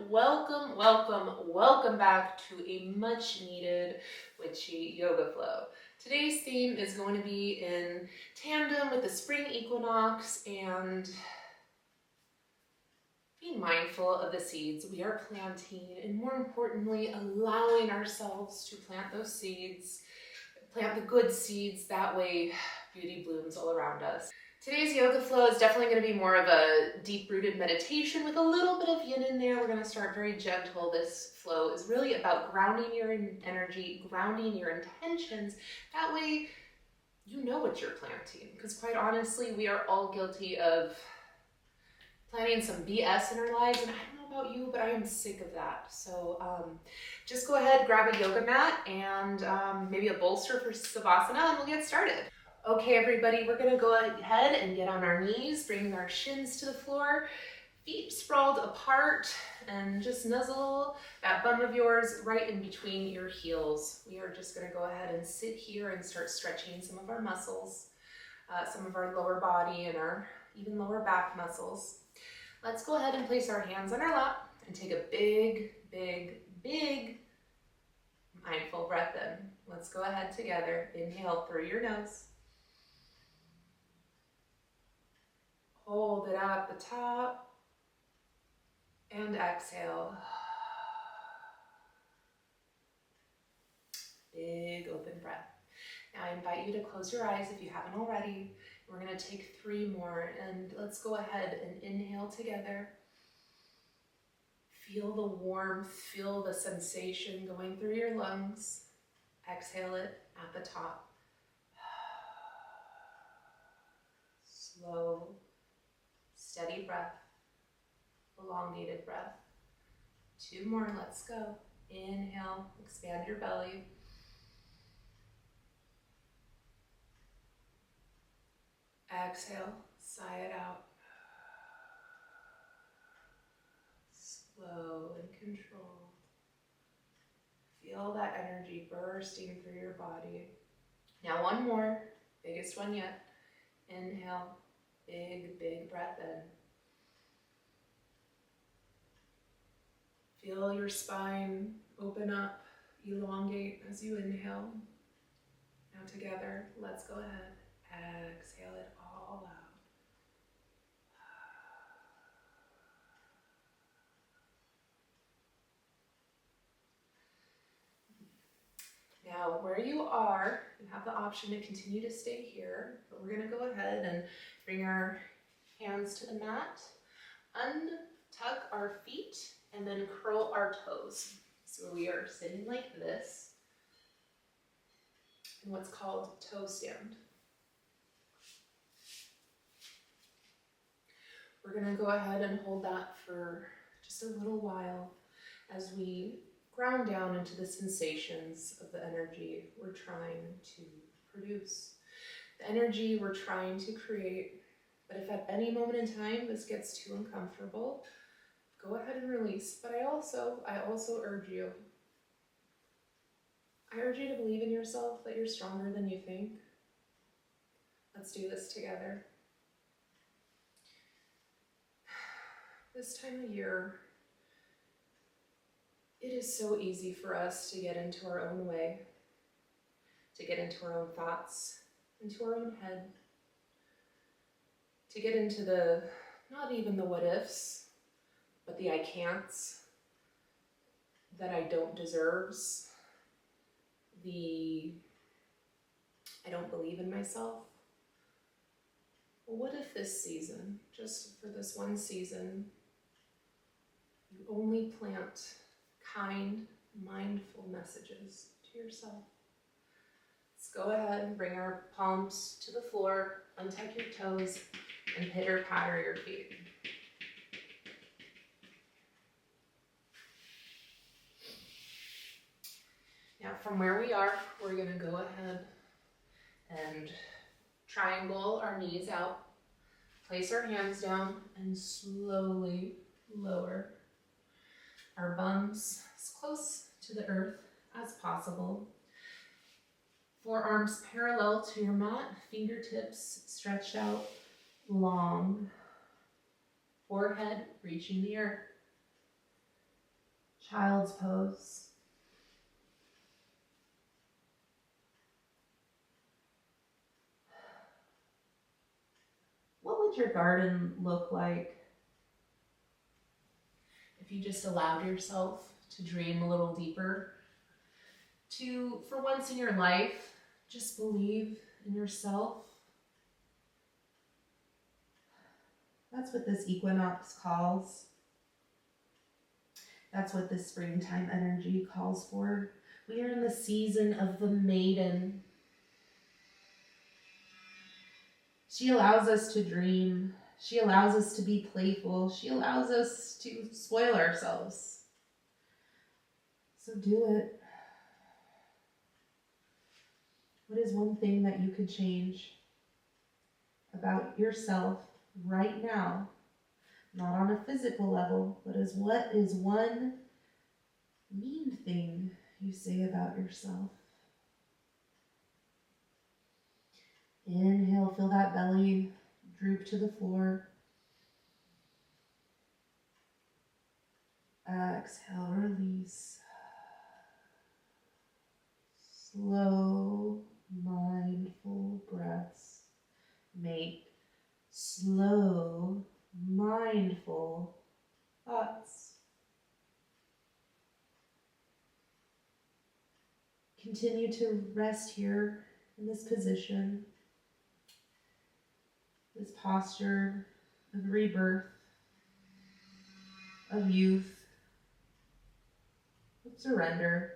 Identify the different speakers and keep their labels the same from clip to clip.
Speaker 1: welcome, welcome, welcome back to a much needed witchy yoga flow. Today's theme is going to be in tandem with the spring equinox and being mindful of the seeds we are planting, and more importantly, allowing ourselves to plant those seeds, plant the good seeds, that way beauty blooms all around us. Today's yoga flow is definitely going to be more of a deep-rooted meditation with a little bit of yin in there. We're going to start very gentle. This flow is really about grounding your energy, grounding your intentions. That way you know what you're planting, because quite honestly, we are all guilty of planting some BS in our lives, and I don't know about you, but I am sick of that. So just go ahead, grab a yoga mat and maybe a bolster for Savasana, and we'll get started. Okay, everybody, we're gonna go ahead and get on our knees, bringing our shins to the floor, feet sprawled apart, and just nuzzle that bum of yours right in between your heels. We are just gonna go ahead and sit here and start stretching some of our muscles, some of our lower body and our even lower back muscles. Let's go ahead and place our hands on our lap and take a big, big, big mindful breath in. Let's go ahead together. Inhale through your nose. Hold it out at the top and exhale. Big open breath. Now I invite you to close your eyes if you haven't already. We're going to take 3 more, and let's go ahead and inhale together. Feel the warmth, feel the sensation going through your lungs. Exhale it at the top. Slow, steady breath, elongated breath. 2 more, let's go. Inhale, expand your belly. Exhale, sigh it out. Slow and controlled. Feel that energy bursting through your body. Now 1 more, biggest one yet. Inhale, big, big breath in. Feel your spine open up, elongate as you inhale. Now together, let's go ahead. Exhale it all out. Now, where you are, you have the option to continue to stay here, but we're going to go ahead and bring our hands to the mat, untuck our feet, and then curl our toes. So we are sitting like this in what's called toe stand. We're going to go ahead and hold that for just a little while as we ground down into the sensations of the energy we're trying to produce, the energy we're trying to create. But if at any moment in time this gets too uncomfortable, go ahead and release. But I also urge you to believe in yourself, that you're stronger than you think. Let's do this together. This time of year, it is so easy for us to get into our own way, to get into our own thoughts, into our own head, to get into the, not even the what ifs, but the I can'ts, that I don't deserves, the I don't believe in myself. Well, what if this season, just for this one season, you only plant kind, mindful messages to yourself? Let's go ahead and bring our palms to the floor, untuck your toes, and pitter-patter your feet. Now from where we are, we're going to go ahead and triangle our knees out, place our hands down, and slowly lower our bums as close to the earth as possible. Forearms parallel to your mat, fingertips stretched out long, forehead reaching the earth. Child's pose. What would your garden look like if you just allowed yourself to dream a little deeper? To, for once in your life, just believe in yourself. That's what this equinox calls. That's what this springtime energy calls for. We are in the season of the maiden. She allows us to dream. She allows us to be playful. She allows us to spoil ourselves. So do it. What is one thing that you could change about yourself right now? Not on a physical level, but as what is one mean thing you say about yourself? Inhale, feel that belly droop to the floor. Exhale, release. Slow, mindful breaths make slow, mindful thoughts. Continue to rest here in this position, this posture of rebirth, of youth, of surrender.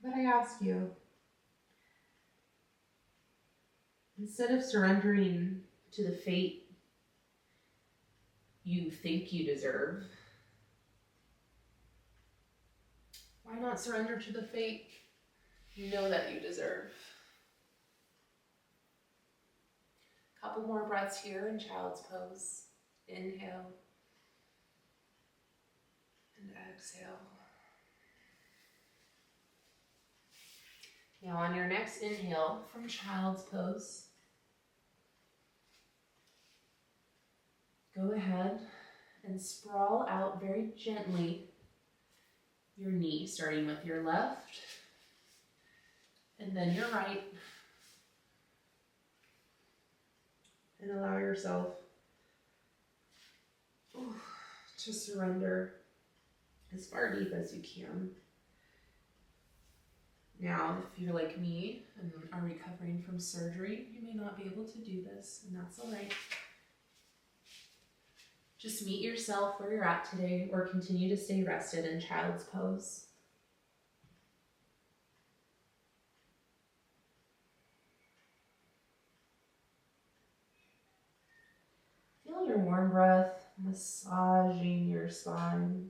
Speaker 1: But I ask you, instead of surrendering to the fate you think you deserve, why not surrender to the fate you know that you deserve? Couple more breaths here in child's pose. Inhale and exhale. Now on your next inhale from child's pose, go ahead and sprawl out very gently your knee, starting with your left and then your right. And allow yourself to surrender as far deep as you can. Now, if you're like me and are recovering from surgery, you may not be able to do this, and that's all right. Just meet yourself where you're at today, or continue to stay rested in child's pose. Feel your warm breath massaging your spine.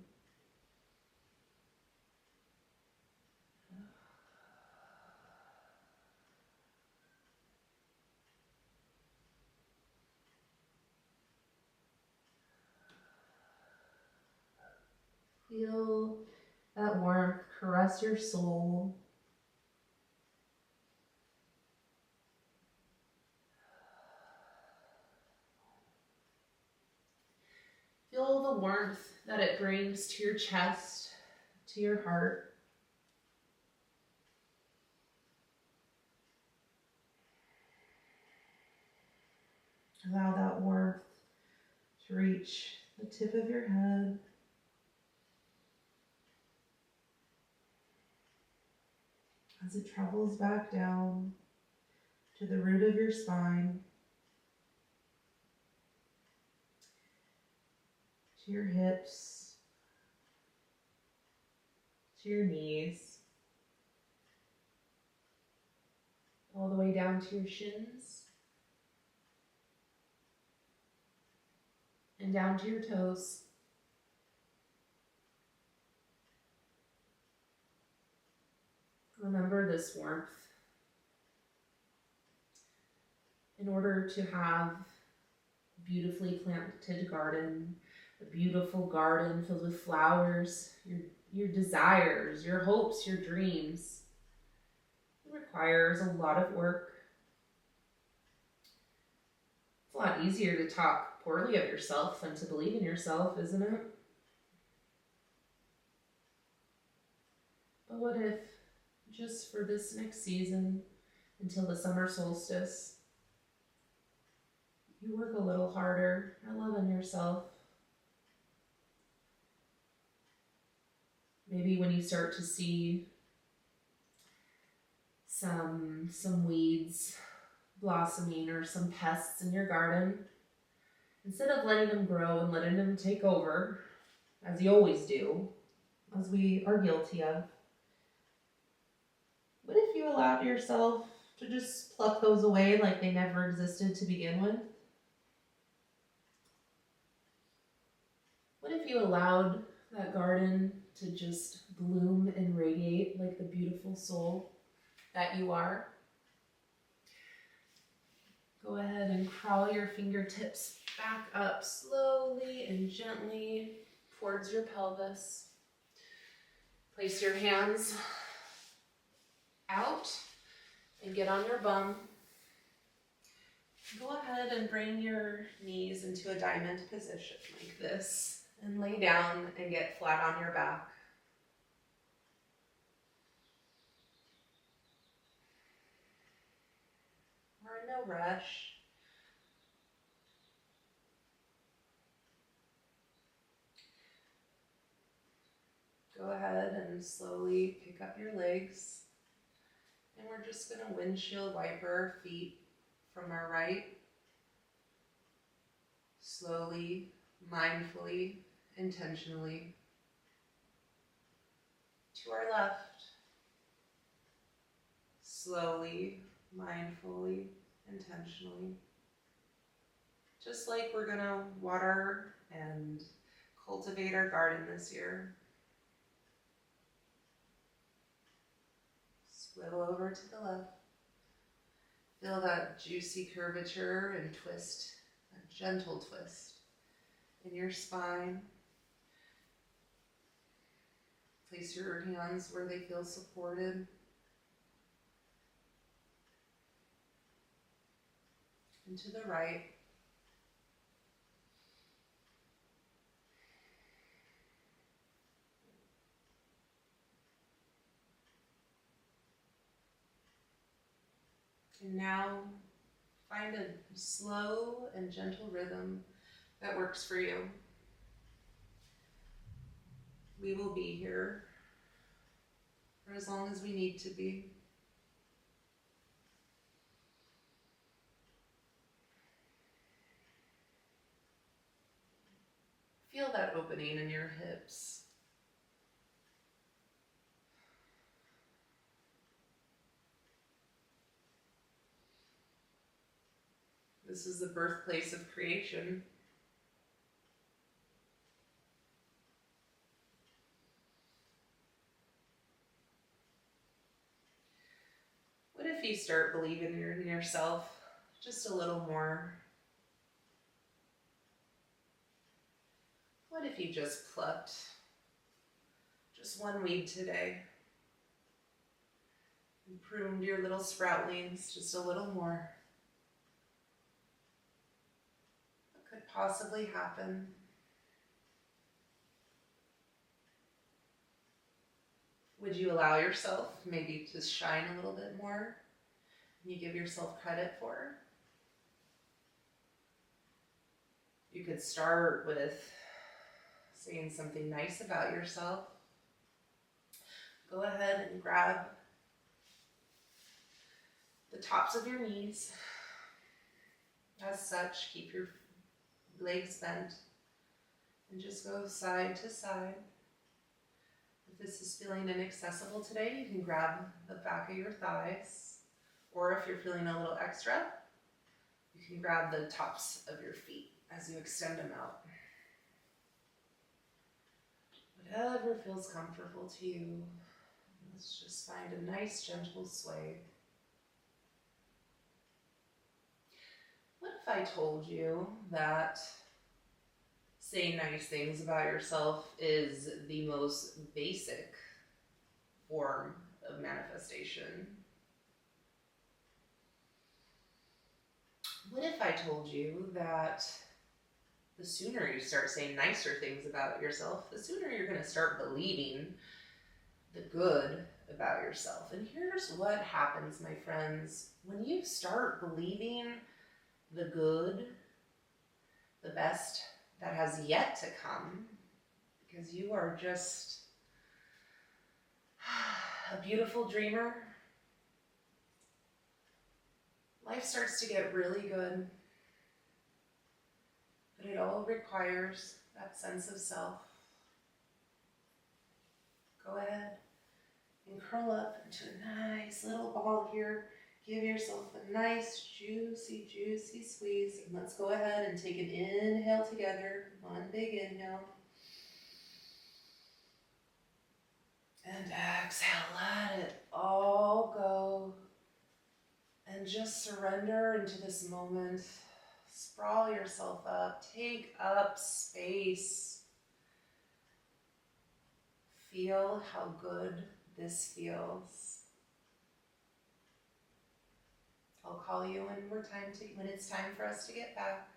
Speaker 1: Feel that warmth caress your soul. Feel the warmth that it brings to your chest, to your heart. Allow that warmth to reach the tip of your head. As it travels back down to the root of your spine, to your hips, to your knees, all the way down to your shins, and down to your toes. Remember this warmth. In order to have a beautifully planted garden, a beautiful garden filled with flowers, your desires, your hopes, your dreams, it requires a lot of work. a lot easier to talk poorly of yourself than to believe in yourself, isn't it? But what if, just for this next season, until the summer solstice, you work a little harder at loving yourself? Maybe when you start to see some weeds blossoming or some pests in your garden, instead of letting them grow and letting them take over, as you always do, as we are guilty of, what if you allowed yourself to just pluck those away like they never existed to begin with? What if you allowed that garden to just bloom and radiate like the beautiful soul that you are? Go ahead and crawl your fingertips back up slowly and gently towards your pelvis. Place your hands out and get on your bum. Go ahead and bring your knees into a diamond position like this and lay down and get flat on your back. We're in no rush. Go ahead and slowly pick up your legs. And we're just going to windshield wiper our feet from our right, slowly, mindfully, intentionally, to our left, slowly, mindfully, intentionally. Just like we're going to water and cultivate our garden this year. Swivel over to the left. Feel that juicy curvature and twist, a gentle twist in your spine. Place your hands where they feel supported. And to the right. And now find a slow and gentle rhythm that works for you. We will be here for as long as we need to be. Feel that opening in your hips. This is the birthplace of creation. What if you start believing in yourself just a little more? What if you just plucked just one weed today and pruned your little sproutlings just a little more? What could possibly happen? Would you allow yourself maybe to shine a little bit more than you give yourself credit for? You could start with saying something nice about yourself. Go ahead and grab the tops of your knees. As such, keep your legs bent and just go side to side. If this is feeling inaccessible today, you can grab the back of your thighs, or if you're feeling a little extra, you can grab the tops of your feet as you extend them out. Whatever feels comfortable to you. Let's just find a nice gentle sway. What if I told you that saying nice things about yourself is the most basic form of manifestation? What if I told you that the sooner you start saying nicer things about yourself, the sooner you're going to start believing the good about yourself? And here's what happens, my friends. When you start believing the good, the best that has yet to come, because you are just a beautiful dreamer, life starts to get really good. But it all requires that sense of self. Go ahead and curl up into a nice little ball here. Give yourself a nice, juicy, juicy squeeze. And let's go ahead and take an inhale together. One big inhale. And exhale. Let it all go. And just surrender into this moment. Sprawl yourself up. Take up space. Feel how good this feels. I'll call you when it's time for us to get back.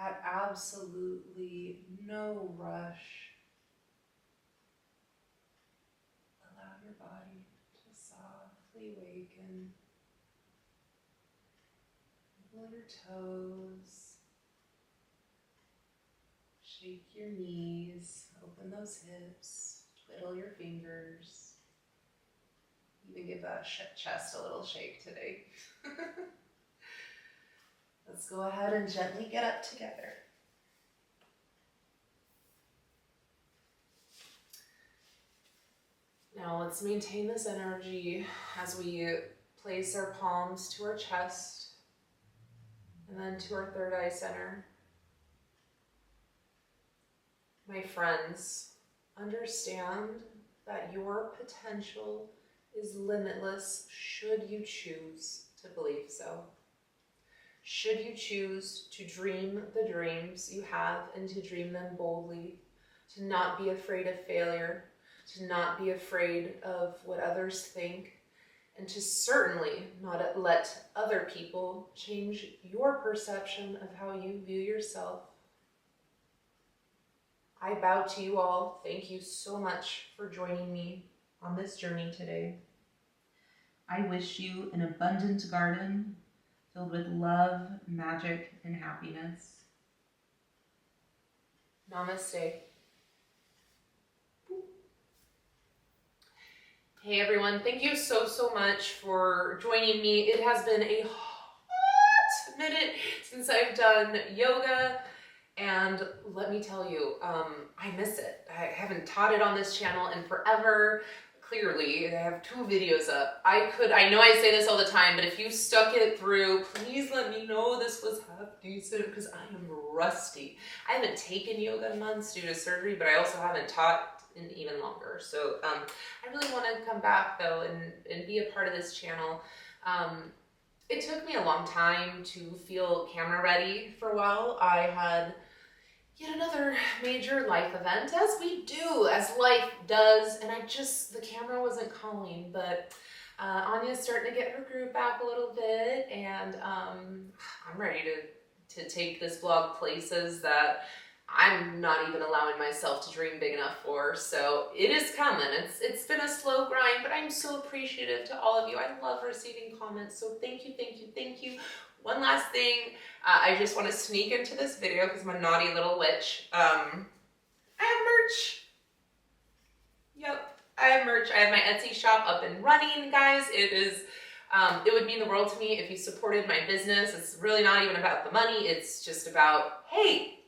Speaker 1: At absolutely no rush, allow your body to softly awaken. Wiggle your toes, shake your knees, open those hips, twiddle your fingers. Even give that chest a little shake today. Let's go ahead and gently get up together. Now let's maintain this energy as we place our palms to our chest and then to our third eye center. My friends, understand that your potential is limitless should you choose to believe so. Should you choose to dream the dreams you have and to dream them boldly, to not be afraid of failure, to not be afraid of what others think, and to certainly not let other people change your perception of how you view yourself. I bow to you all. Thank you so much for joining me on this journey today. I wish you an abundant garden filled with love, magic, and happiness. Namaste. Hey everyone, thank you so much for joining me. It has been a hot minute since I've done yoga, and let me tell you, I miss it. I haven't taught it on this channel in forever. Clearly, I have 2 videos up. I know I say this all the time, but if you stuck it through, please let me know this was half decent, because I am rusty. I haven't taken yoga in months due to surgery, but I also haven't taught in even longer. So I really want to come back though and be a part of this channel. It took me a long time to feel camera ready. For a while, I had yet another major life event, as we do, as life does, and the camera wasn't calling, but Anya's starting to get her groove back a little bit, and I'm ready to take this blog places that I'm not even allowing myself to dream big enough for. So it is coming. It's been a slow grind, but I'm so appreciative to all of you. I love receiving comments, so thank you, thank you, thank you. One last thing, I just want to sneak into this video because I'm a naughty little witch. I have merch. Yep, I have merch. I have my Etsy shop up and running, guys. It would mean the world to me if you supported my business. It's really not even about the money. It's just about, hey,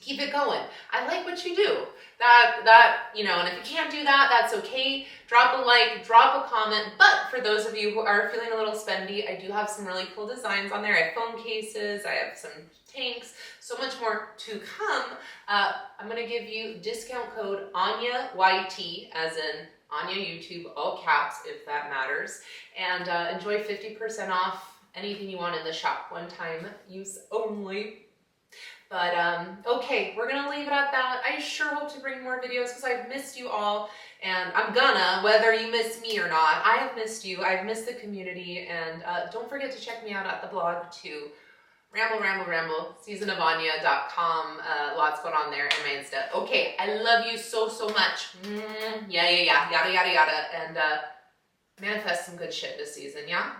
Speaker 1: keep it going. I like what you do. And if you can't do that, that's okay. Drop a like, drop a comment. But for those of you who are feeling a little spendy, I do have some really cool designs on there. I have phone cases, I have some tanks, so much more to come. I'm gonna give you discount code ANYAYT, as in Anya YouTube, all caps, if that matters. And enjoy 50% off anything you want in the shop. One time use only. But okay, we're gonna leave it at that. I sure hope to bring more videos because I've missed you all, and I'm gonna, whether you miss me or not. I have missed you, I've missed the community, and don't forget to check me out at the blog too. Ramble, seasonofanya.com. Lots going on there, and my Insta. Okay, I love you so much. Yeah, yada, and manifest some good shit this season, yeah?